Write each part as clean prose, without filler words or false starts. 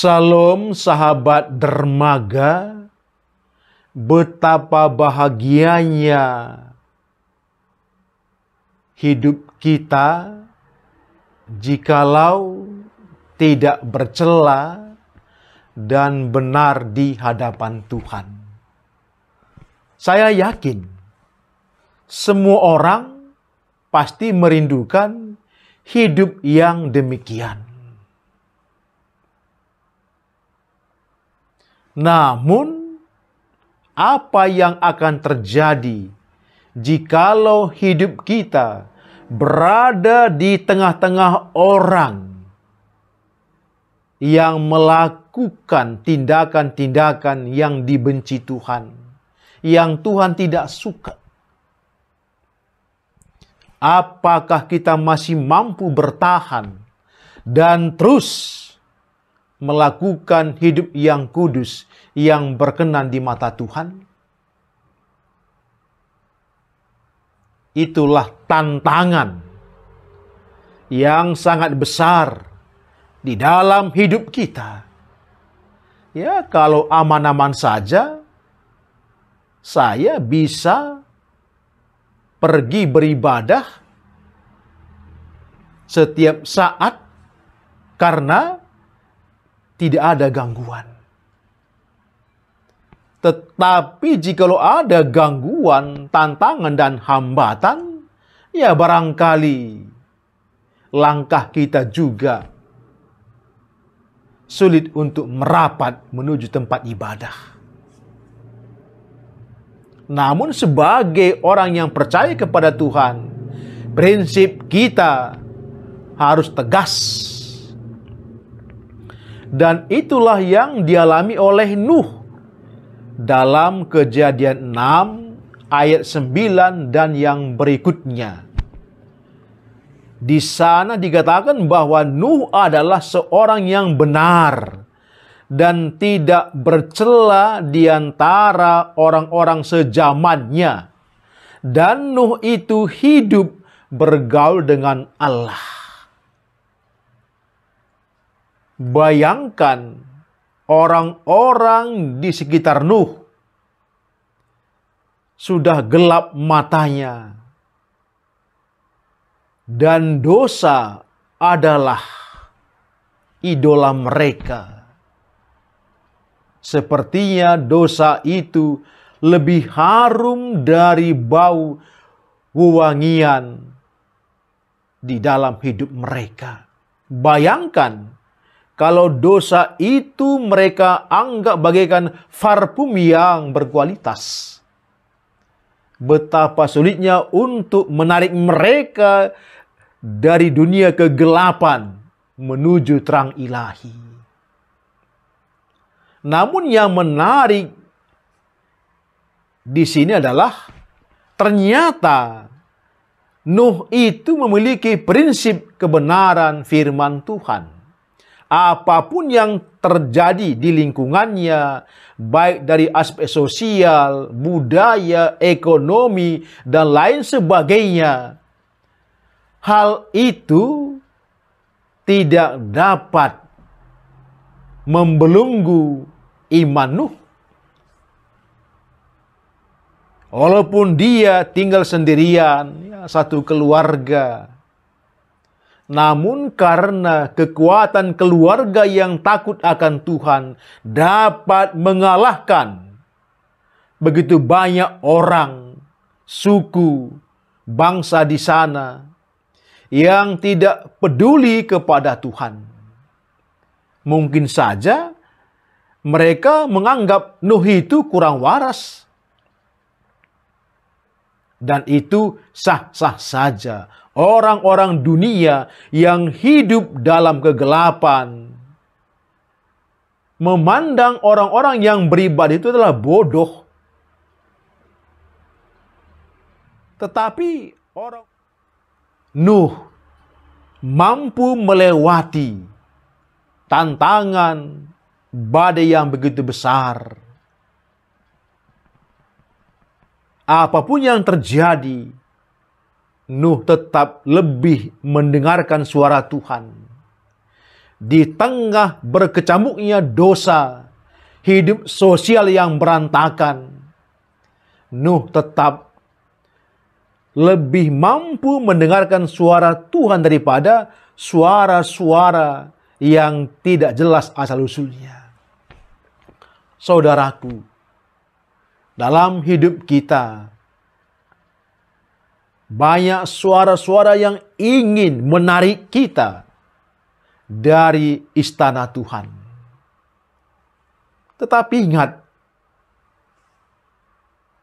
Salam sahabat dermaga, betapa bahagianya hidup kita jikalau tidak bercela dan benar di hadapan Tuhan. Saya yakin semua orang pasti merindukan hidup yang demikian. Namun, apa yang akan terjadi jikalau hidup kita berada di tengah-tengah orang yang melakukan tindakan-tindakan yang dibenci Tuhan, yang Tuhan tidak suka? Apakah kita masih mampu bertahan dan terus melakukan hidup yang kudus, yang berkenan di mata Tuhan? Itulah tantangan yang sangat besar di dalam hidup kita. Ya, kalau aman-aman saja, saya bisa pergi beribadah setiap saat karena tidak ada gangguan. Tetapi jikalau ada gangguan, tantangan, dan hambatan, ya barangkali langkah kita juga sulit untuk merapat menuju tempat ibadah. Namun sebagai orang yang percaya kepada Tuhan, prinsip kita harus tegas. Dan itulah yang dialami oleh Nuh dalam Kejadian 6 ayat 9 dan yang berikutnya. Di sana dikatakan bahwa Nuh adalah seorang yang benar dan tidak bercela di antara orang-orang sejamannya. Dan Nuh itu hidup bergaul dengan Allah. Bayangkan orang-orang di sekitar Nuh sudah gelap matanya dan dosa adalah idola mereka. Sepertinya dosa itu lebih harum dari bau wewangian di dalam hidup mereka. Bayangkan kalau dosa itu mereka anggap bagaikan parfum yang berkualitas. Betapa sulitnya untuk menarik mereka dari dunia kegelapan menuju terang ilahi. Namun yang menarik di sini adalah ternyata Nuh itu memiliki prinsip kebenaran firman Tuhan. Apapun yang terjadi di lingkungannya, baik dari aspek sosial, budaya, ekonomi, dan lain sebagainya, hal itu tidak dapat membelenggu iman Nuh. Walaupun dia tinggal sendirian, satu keluarga, namun karena kekuatan keluarga yang takut akan Tuhan dapat mengalahkan begitu banyak orang, suku, bangsa di sana yang tidak peduli kepada Tuhan. Mungkin saja mereka menganggap Nuh itu kurang waras. Dan itu sah-sah saja. Orang-orang dunia yang hidup dalam kegelapan memandang orang-orang yang beribadah itu adalah bodoh. Tetapi orang Nuh mampu melewati tantangan badai yang begitu besar. Apapun yang terjadi, Nuh tetap lebih mendengarkan suara Tuhan. di tengah berkecamuknya dosa, hidup sosial yang berantakan, Nuh tetap lebih mampu mendengarkan suara Tuhan daripada suara-suara yang tidak jelas asal-usulnya. Saudaraku, dalam hidup kita, banyak suara-suara yang ingin menarik kita dari istana Tuhan. Tetapi ingat,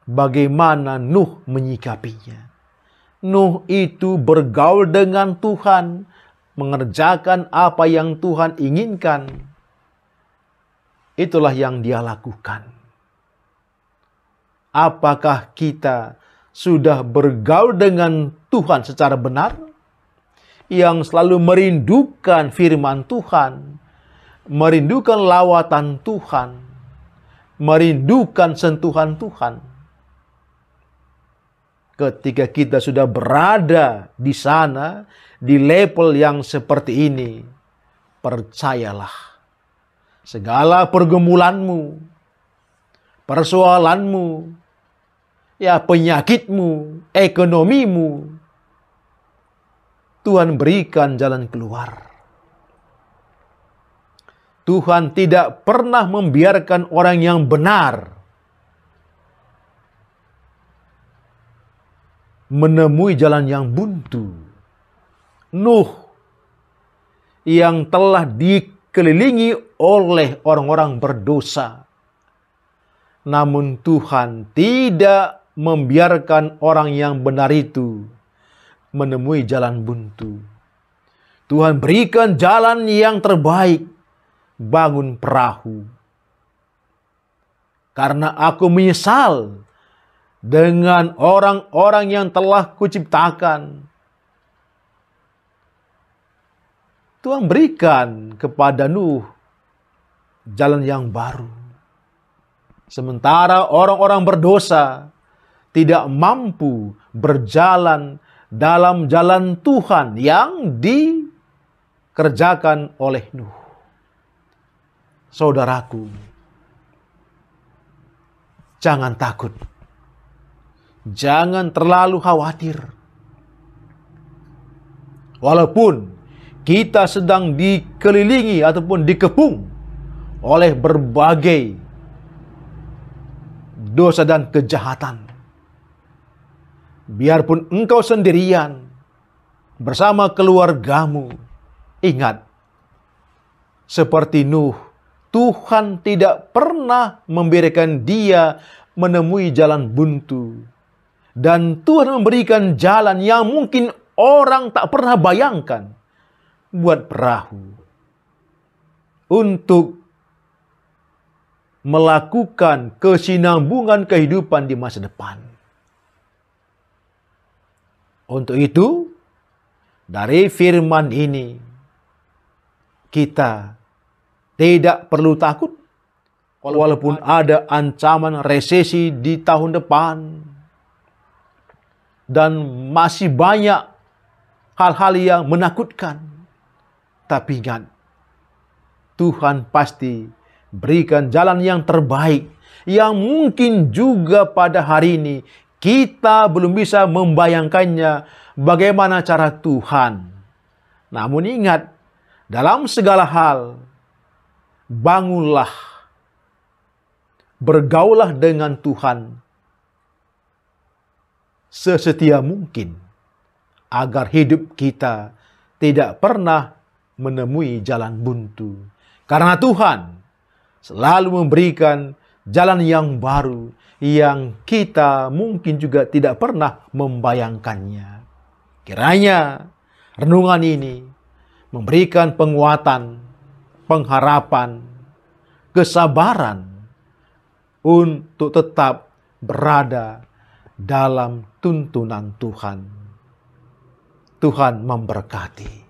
bagaimana Nuh menyikapinya. Nuh itu bergaul dengan Tuhan, mengerjakan apa yang Tuhan inginkan. Itulah yang dia lakukan. Apakah kita sudah bergaul dengan Tuhan secara benar? Yang selalu merindukan firman Tuhan, merindukan lawatan Tuhan, merindukan sentuhan Tuhan. Ketika kita sudah berada di sana, di level yang seperti ini, percayalah, segala pergumulanmu, persoalanmu, penyakitmu, ekonomimu, Tuhan berikan jalan keluar. Tuhan tidak pernah membiarkan orang yang benar menemui jalan yang buntu. Nuh yang telah dikelilingi oleh orang-orang berdosa, namun Tuhan tidak membiarkan orang yang benar itu menemui jalan buntu. Tuhan berikan jalan yang terbaik. Bangun perahu. Karena aku menyesal dengan orang-orang yang telah kuciptakan. Tuhan berikan kepada Nuh jalan yang baru. Sementara orang-orang berdosa tidak mampu berjalan dalam jalan Tuhan yang dikerjakan oleh Nuh. Saudaraku, jangan takut. Jangan terlalu khawatir. Walaupun kita sedang dikelilingi ataupun dikepung oleh berbagai dosa dan kejahatan. Biarpun engkau sendirian bersama keluargamu, ingat, seperti Nuh, Tuhan tidak pernah membiarkan dia menemui jalan buntu. Dan Tuhan memberikan jalan yang mungkin orang tak pernah bayangkan buat perahu. Untuk melakukan kesinambungan kehidupan di masa depan. Untuk itu, dari firman ini, kita tidak perlu takut walaupun ada ancaman resesi di tahun depan. Dan masih banyak hal-hal yang menakutkan. Tapi ingat, Tuhan pasti berikan jalan yang terbaik. Yang mungkin juga pada hari ini kita belum bisa membayangkannya bagaimana cara Tuhan. Namun ingat, dalam segala hal, bangunlah, bergaulah dengan Tuhan sesetia mungkin, agar hidup kita tidak pernah menemui jalan buntu. Karena Tuhan selalu memberikan jalan yang baru, yang kita mungkin juga tidak pernah membayangkannya. Kiranya renungan ini memberikan penguatan, pengharapan, kesabaran untuk tetap berada dalam tuntunan Tuhan. Tuhan memberkati.